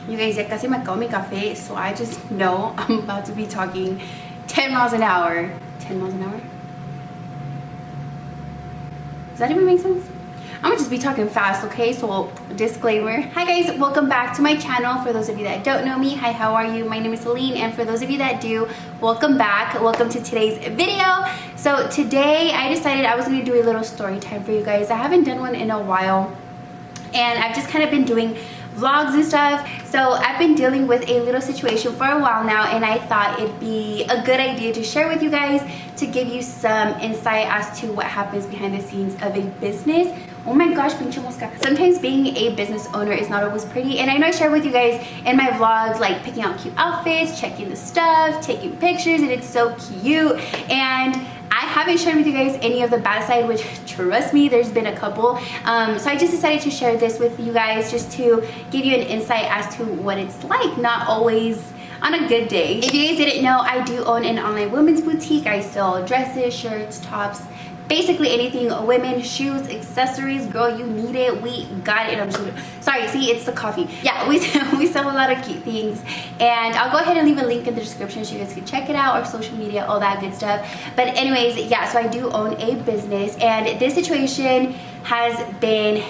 You guys, ya casi me acabo mi café, so I just know I'm about to be talking 10 miles an hour. 10 miles an hour? Does that even make sense? I'm gonna just be talking fast, okay? So disclaimer. Hi guys, welcome back to my channel. For those of you that don't know me, hi, how are you? My name is Selene, and for those of you that do, welcome back. Welcome to today's video. So today I decided I was gonna do a little story time for you guys. I haven't done one in a while, and I've just kind of been doing vlogs and stuff. So I've been dealing with a little situation for a while now, and I thought it'd be a good idea to share with you guys to give you some insight as to what happens behind the scenes of a business. Oh my gosh, pinche mosca. Sometimes being a business owner is not always pretty, and I know I share with you guys in my vlogs like picking out cute outfits, checking the stuff, taking pictures, and it's so cute. And I haven't shared with you guys any of the bad side, which trust me, there's been a couple. So I just decided to share this with you guys just to give you an insight as to what it's like, not always on a good day. If you guys didn't know, I do own an online women's boutique. I sell dresses, shirts, tops, basically anything women, shoes, accessories. Girl, you need it, we got it. I'm just sorry, see, it's the coffee. Yeah, we sell a lot of cute things, and I'll go ahead and leave a link in the description so you guys can check it out, our social media, all that good stuff. But anyways, yeah, so I do own a business, and this situation has been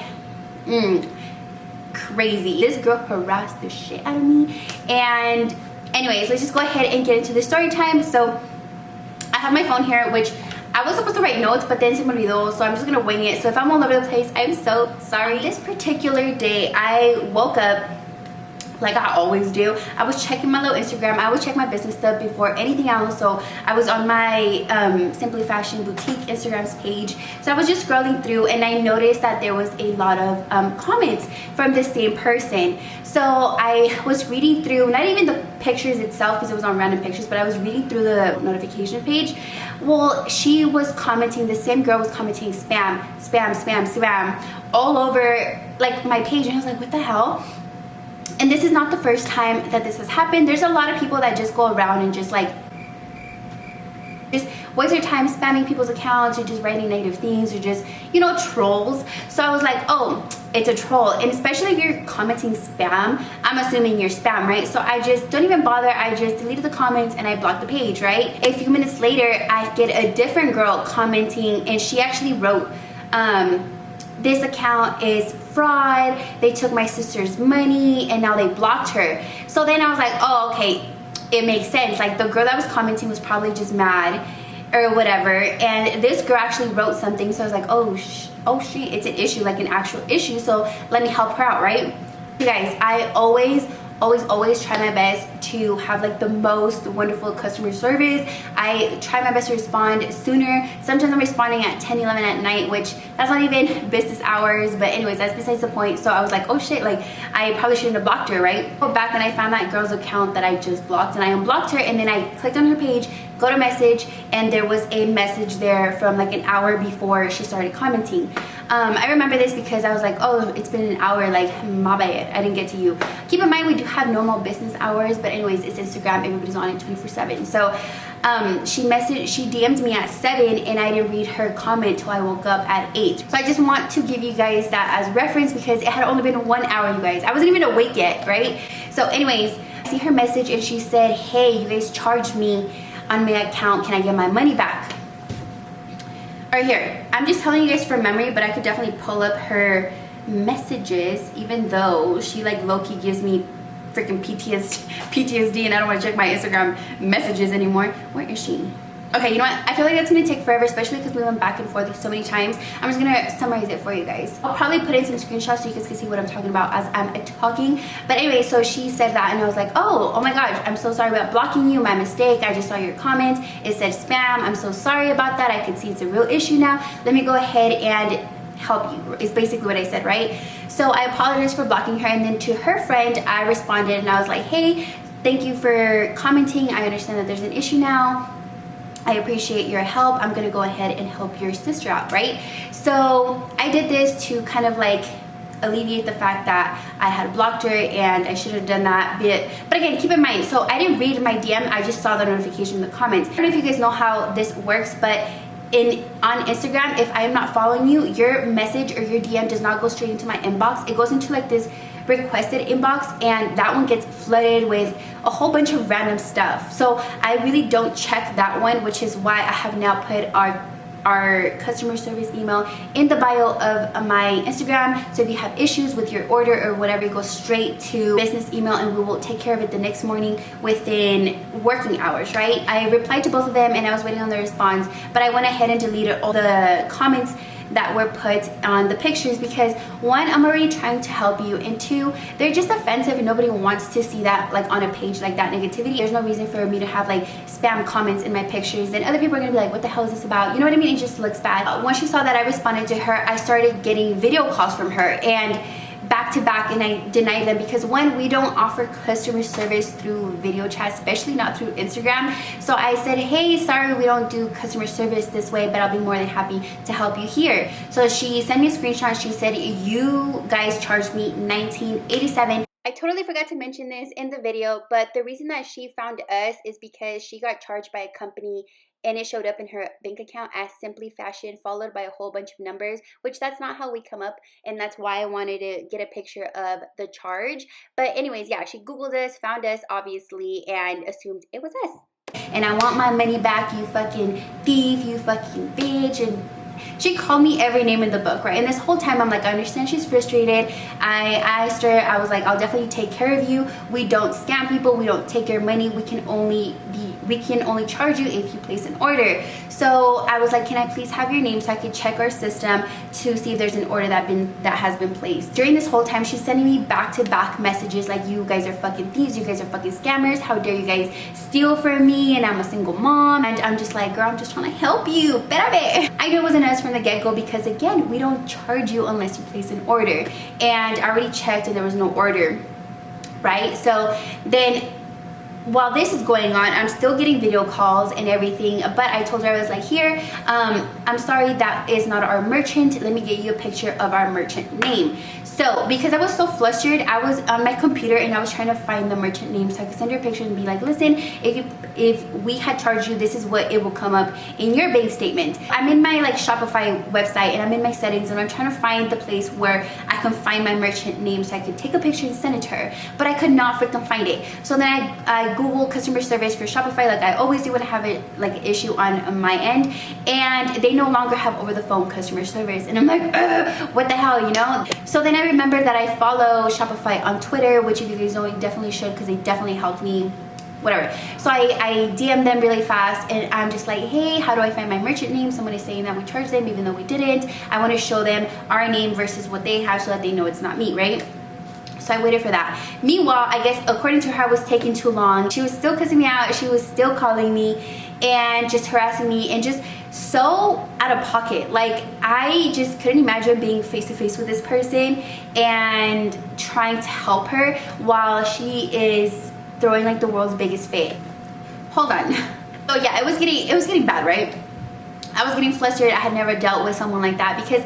crazy. This girl harassed the shit out of me. And anyways, let's just go ahead and get into the story time. So I have my phone here, which I was supposed to write notes, but then se me olvidó, so I'm just gonna wing it. So if I'm all over the place, I'm so sorry. This particular day, I woke up like I always do. I was checking my little Instagram. I always check my business stuff before anything else. So I was on my Simply Fashion Boutique Instagram's page. So I was just scrolling through, and I noticed that there was a lot of comments from the same person. So I was reading through, not even the pictures itself because it was on random pictures, but I was reading through the notification page. Well, she was commenting, the same girl was commenting spam, spam, spam, spam all over like my page, and I was like, what the hell? And this is not the first time that this has happened. There's a lot of people that just go around and just like waste their time spamming people's accounts, or just writing negative things, or just, you know, trolls. So I was like, oh, it's a troll. And especially if you're commenting spam, I'm assuming you're spam, right? So I just don't even bother. I just deleted the comments and I blocked the page, right? A few minutes later, I get a different girl commenting, and she actually wrote, this account is fraud, they took my sister's money and now they blocked her. So then I was like, oh, okay, it makes sense. Like, the girl that was commenting was probably just mad or whatever, and this girl actually wrote something. So I was like, oh shit, it's an issue, like an actual issue, so let me help her out, right? You guys, I always try my best to have like the most wonderful customer service. I try my best to respond sooner. Sometimes I'm responding at 10, 11 at night, which that's not even business hours, but anyways, that's besides the point. So I was like, oh shit, like I probably shouldn't have blocked her, right? Go back and I found that girl's account that I just blocked, and I unblocked her, and then I clicked on her page, go to message, and there was a message there from like an hour before she started commenting. I remember this because I was like, oh, it's been an hour, like my bad, I didn't get to you. Keep in mind, we do have normal business hours, but anyways, it's Instagram, everybody's on it 24/7. So she DM'd me at 7, and I didn't read her comment till I woke up at 8. So I just want to give you guys that as reference, because it had only been 1 hour, you guys. I wasn't even awake yet, right? So anyways, I see her message, and she said, hey, you guys charged me on my account, can I get my money back? Right here, I'm just telling you guys from memory, but I could definitely pull up her messages, even though she like low-key gives me freaking PTSD, and I don't want to check my Instagram messages anymore. Where is she? Okay, you know what? I feel like that's gonna take forever, especially because we went back and forth so many times. I'm just gonna summarize it for you guys. I'll probably put in some screenshots so you guys can see what I'm talking about as I'm talking. But anyway, so she said that, and I was like, oh my gosh, I'm so sorry about blocking you, my mistake. I just saw your comment, it said spam. I'm so sorry about that. I can see it's a real issue now. Let me go ahead and help you, is basically what I said, right? So I apologized for blocking her, and then to her friend, I responded, and I was like, hey, thank you for commenting. I understand that there's an issue now. I appreciate your help. I'm gonna go ahead and help your sister out, right? So I did this to kind of like alleviate the fact that I had blocked her, and I should have done that. But again, keep in mind, so I didn't read my DM, I just saw the notification in the comments. I don't know if you guys know how this works, but on Instagram, if I am not following you, your message or your DM does not go straight into my inbox. It goes into like this requested inbox, and that one gets flooded with a whole bunch of random stuff. So I really don't check that one, which is why I have now put our customer service email in the bio of my Instagram. So if you have issues with your order or whatever, go straight to business email and we will take care of it the next morning within working hours, right? I replied to both of them and I was waiting on the response, but I went ahead and deleted all the comments that were put on the pictures because one, I'm already trying to help you, and two, they're just offensive and nobody wants to see that like on a page like that negativity. There's no reason for me to have like spam comments in my pictures and other people are gonna be like, what the hell is this about? You know what I mean? It just looks bad. Once she saw that I responded to her, I started getting video calls from her and back to back, and I denied them because one, we don't offer customer service through video chat, especially not through Instagram. So I said, hey, sorry, we don't do customer service this way, but I'll be more than happy to help you here. So she sent me a screenshot. She said, you guys charged me $19.87. I totally forgot to mention this in the video, but the reason that she found us is because she got charged by a company and it showed up in her bank account as Simply Fashion followed by a whole bunch of numbers, which that's not how we come up, and that's why I wanted to get a picture of the charge. But anyways, yeah, she Googled us, found us obviously, and assumed it was us. And I want my money back, you fucking thief, you fucking bitch. And she called me every name in the book, right? And this whole time I'm like, I understand she's frustrated. I asked her, I was like, I'll definitely take care of you. We don't scam people, we don't take your money, we can only charge you if you place an order. So I was like, can I please have your name so I could check our system to see if there's an order that has been placed. During this whole time, she's sending me back-to-back messages like, you guys are fucking thieves, you guys are fucking scammers, how dare you guys steal from me, and I'm a single mom. And I'm just like, girl, I'm just trying to help you. Espérame. I knew it wasn't us from the get-go because again, we don't charge you unless you place an order. And I already checked and there was no order, right? So then while this is going on, I'm still getting video calls and everything, but I told her, I was like, here, I'm sorry, that is not our merchant. Let me get you a picture of our merchant name. So because I was so flustered, I was on my computer and I was trying to find the merchant name so I could send her a picture and be like, listen, if we had charged you, this is what it will come up in your bank statement. I'm in my like Shopify website and I'm in my settings and I'm trying to find the place where I can find my merchant name so I could take a picture and send it to her, but I could not freaking find it. So then I Google customer service for Shopify like I always do when I have it like an issue on my end, and they no longer have over the phone customer service, and I'm like, what the hell, you know? So then I remember that I follow Shopify on Twitter, which if you guys know, you definitely should because they definitely helped me, whatever. So I DM them really fast and I'm just like, hey, how do I find my merchant name? Someone is saying that we charged them even though we didn't. I want to show them our name versus what they have so that they know it's not me, right? So I waited for that. Meanwhile, I guess according to her, I was taking too long. She was still cussing me out. She was still calling me and just harassing me and just so out of pocket. Like I just couldn't imagine being face to face with this person and trying to help her while she is throwing like the world's biggest fit. Hold on. So yeah, it was getting bad, right? I was getting flustered. I had never dealt with someone like that because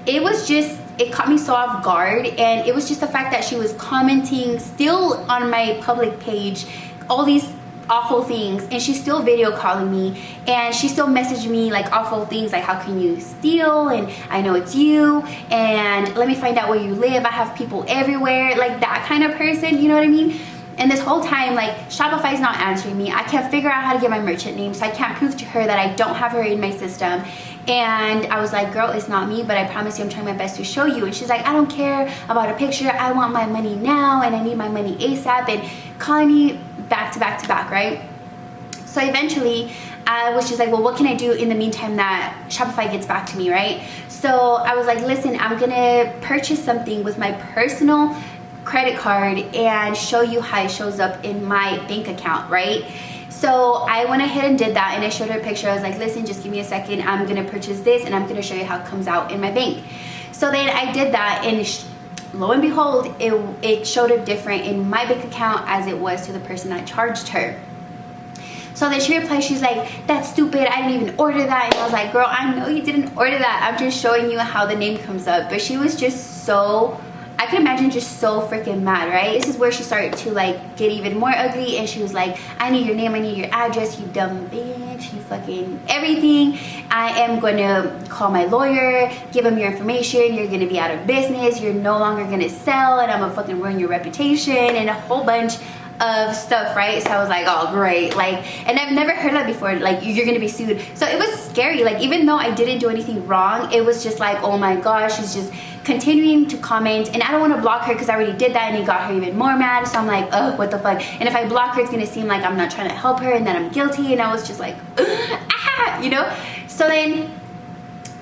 it caught me so off guard, and it was just the fact that she was commenting still on my public page all these awful things, and she's still video calling me and she still messaged me like awful things like, how can you steal, and I know it's you, and let me find out where you live, I have people everywhere, like that kind of person, you know what I mean? And this whole time, like, Shopify's not answering me. I can't figure out how to get my merchant name, so I can't prove to her that I don't have her in my system. And I was like, girl, it's not me, but I promise you I'm trying my best to show you. And she's like, I don't care about a picture. I want my money now, and I need my money ASAP, and calling me back to back to back, right? So eventually, I was just like, well, what can I do in the meantime that Shopify gets back to me, right? So I was like, listen, I'm gonna purchase something with my personal credit card and show you how it shows up in my bank account, right? So I went ahead and did that, and I showed her a picture. I was like, listen, just give me a second, I'm gonna purchase this and I'm gonna show you how it comes out in my bank. So then I did that, and lo and behold, it showed up different in my bank account as it was to the person that charged her. So then she replied, she's like, that's stupid, I didn't even order that. And I was like, girl, I know you didn't order that, I'm just showing you how the name comes up. But she was just so I can imagine just so freaking mad, right? This is where she started to like get even more ugly, and she was like, I need your name, I need your address, you dumb bitch, you fucking everything. I am going to call my lawyer, give him your information, you're going to be out of business, you're no longer going to sell, and I'm gonna fucking ruin your reputation, and a whole bunch of stuff, right? So I was like, oh great, like, and I've never heard that before, like, you're gonna be sued. So it was scary, like, even though I didn't do anything wrong, it was just like, oh my gosh, she's just continuing to comment, and I don't want to block her because I already did that, and it got her even more mad. So I'm like, oh, what the fuck? And if I block her, it's gonna seem like I'm not trying to help her and that I'm guilty, and I was just like, ah, you know? So then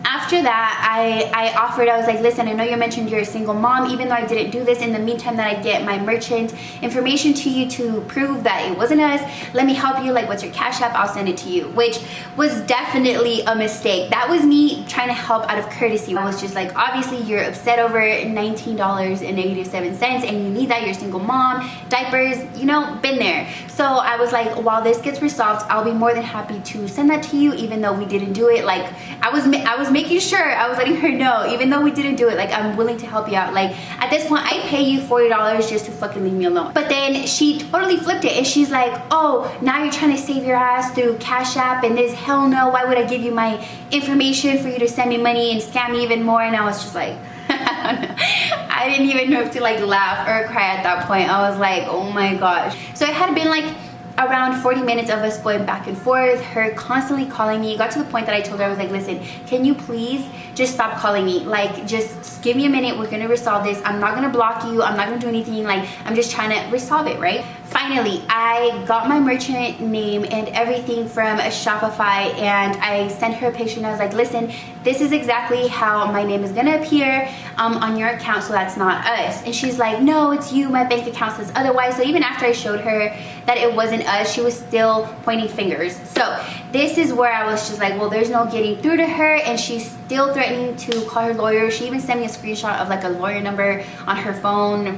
after that, I offered, I was like, listen, I know you mentioned you're a single mom, even though I didn't do this, in the meantime that I get my merchant information to you to prove that it wasn't us, let me help you, like, what's your Cash App, I'll send it to you, which was definitely a mistake. That was me trying to help out of courtesy. I was just like, obviously you're upset over $19.87 and you need that, you're a single mom, diapers, you know, been there. So I was like, while this gets resolved, I'll be more than happy to send that to you, even though we didn't do it. Like, I was making sure, I was letting her know, even though we didn't do it, like, I'm willing to help you out. Like, at this point, I pay you $40 just to fucking leave me alone. But then she totally flipped it, and she's like, oh, now you're trying to save your ass through Cash App and this, hell no, why would I give you my information for you to send me money and scam me even more? And I was just like, I didn't even know if to like laugh or cry at that point. I was like, oh my gosh. So it had been like around 40 minutes of us going back and forth, her constantly calling me. It got to the point that I told her, I was like, listen, can you please just stop calling me? Like, just give me a minute, we're gonna resolve this. I'm not gonna block you, I'm not gonna do anything, like, I'm just trying to resolve it, right? Finally, I got my merchant name and everything from a Shopify, and I sent her a picture, and I was like, listen, this is exactly how my name is gonna appear on your account, so that's not us. And she's like, no, it's you, my bank account says otherwise. So even after I showed her that it wasn't us, she was still pointing fingers. So this is where I was just like, well, there's no getting through to her, and she's still threatening to call her lawyer. She even sent me a screenshot of like a lawyer number on her phone.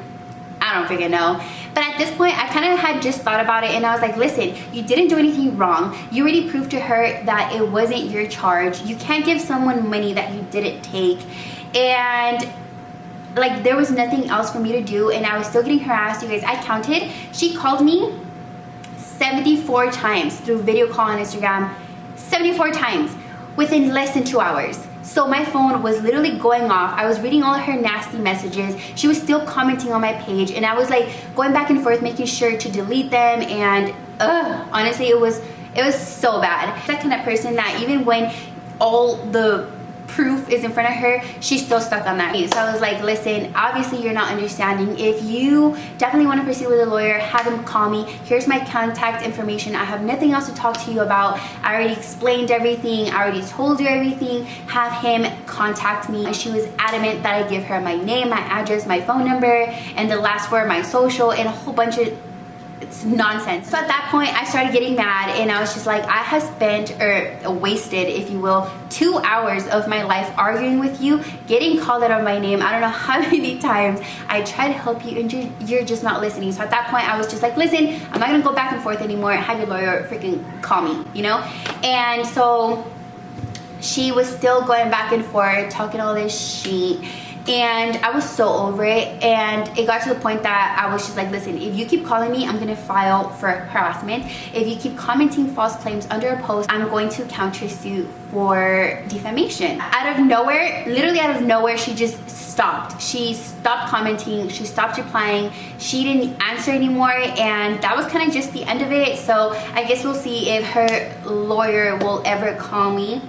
I don't freaking know. But at this point, I kind of had just thought about it, and I was like, listen, you didn't do anything wrong. You already proved to her that it wasn't your charge. You can't give someone money that you didn't take. And like, there was nothing else for me to do, and I was still getting harassed. You guys, I counted. She called me 74 times through video call on Instagram, 74 times within less than 2 hours. So my phone was literally going off. I was reading all of her nasty messages. She was still commenting on my page, and I was like going back and forth making sure to delete them, and honestly, it was so bad. That kind of person that even when all the proof is in front of her, she's still stuck on that. So I was like, listen, obviously you're not understanding. If you definitely want to proceed with a lawyer, have him call me. Here's my contact information. I have nothing else to talk to you about. I already explained everything. I already told you everything. Have him contact me. And she was adamant that I give her my name, my address, my phone number, and the last four of my social, and a whole bunch of nonsense. So at that point, I started getting mad, and I was just like, I have spent, or wasted, if you will, 2 hours of my life arguing with you, getting called out of my name. I don't know how many times I tried to help you, and you're just not listening. So at that point, I was just like, listen, I'm not gonna go back and forth anymore. Have your lawyer freaking call me, you know? And so she was still going back and forth, talking all this shit. And I was so over it, and it got to the point that I was just like, listen, if you keep calling me, I'm gonna file for harassment. If you keep commenting false claims under a post, I'm going to countersuit for defamation. Out of nowhere, literally out of nowhere, she just stopped. She stopped commenting, she stopped replying, she didn't answer anymore, and that was kind of just the end of it. So I guess we'll see if her lawyer will ever call me.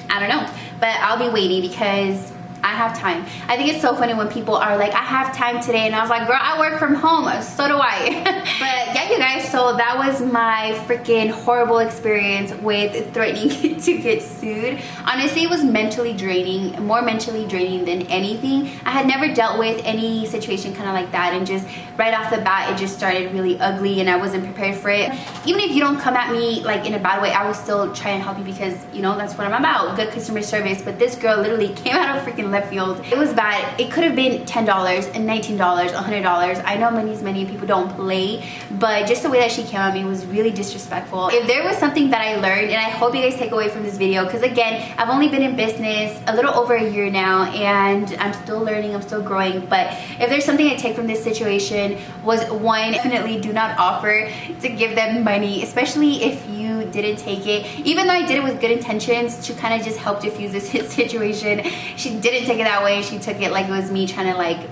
I don't know, but I'll be waiting because I have time. I think it's so funny when people are like, I have time today, and I was like, girl, I work from home, so do I. But yeah, you guys, so that was my freaking horrible experience with threatening to get sued. Honestly, it was mentally draining, more mentally draining than anything. I had never dealt with any situation kind of like that, and just right off the bat, it just started really ugly, and I wasn't prepared for it. Even if you don't come at me like in a bad way, I will still try and help you, because you know, that's what I'm about, good customer service. But this girl literally came out of freaking left field. It was bad. It could have been $10 and $19, $100. I know money's money, people don't play, but just the way that she she came at me was really disrespectful. If there was something that I learned, and I hope you guys take away from this video, because again, I've only been in business a little over a year now, and I'm still learning, I'm still growing, but if there's something I take from this situation was, one, definitely do not offer to give them money, especially if you didn't take it. Even though I did it with good intentions to kind of just help diffuse this situation, she didn't take it that way. She took it like it was me trying to like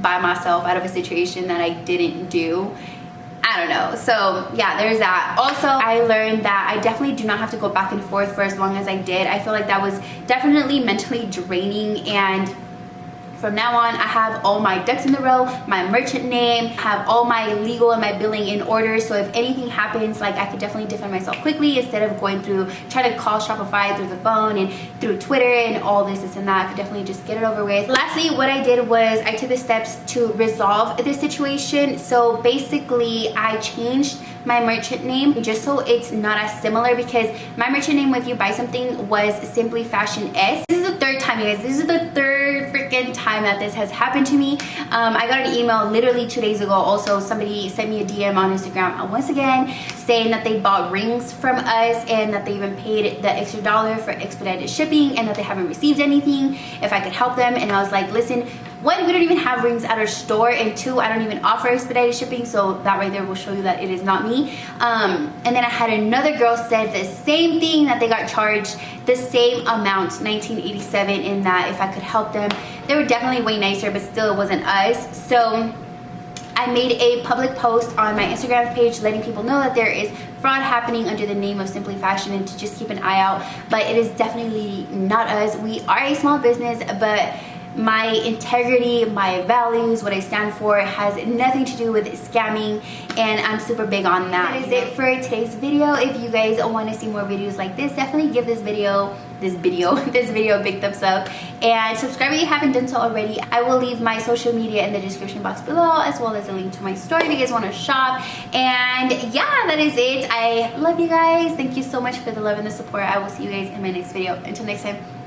buy myself out of a situation that I didn't do. I don't know. So yeah, there's that. Also, I learned that I definitely do not have to go back and forth for as long as I did. I feel like that was definitely mentally draining, and from now on, I have all my ducks in the row, my merchant name, have all my legal and my billing in order. So if anything happens, like I could definitely defend myself quickly instead of going through, trying to call Shopify through the phone and through Twitter and all this and that. I could definitely just get it over with. Lastly, what I did was I took the steps to resolve this situation. So basically, I changed my merchant name just so it's not as similar, because my merchant name, if you buy something, was Simply Fashion S. This is the third time, you guys. This is the third freaking time that this has happened to me. I got an email literally 2 days ago. Also, somebody sent me a DM on Instagram once again saying that they bought rings from us and that they even paid the extra $1 for expedited shipping and that they haven't received anything, if I could help them. And I was like, listen, one, we don't even have rings at our store, and two, I don't even offer expedited shipping, so that right there will show you that it is not me. And then I had another girl said the same thing, that they got charged the same amount, $19.87, in that if I could help them. They were definitely way nicer, but still it wasn't us. So I made a public post on my Instagram page letting people know that there is fraud happening under the name of Simply Fashion and to just keep an eye out. But it is definitely not us. We are a small business, but my integrity, my values, what I stand for has nothing to do with scamming, and I'm super big on that. That is it for today's video. If you guys want to see more videos like this, definitely give this video a big thumbs up, and subscribe if you haven't done so already. I will leave my social media in the description box below, as well as a link to my store if you guys want to shop. And yeah, that is it. I love you guys. Thank you so much for the love and the support. I will see you guys in my next video. Until next time.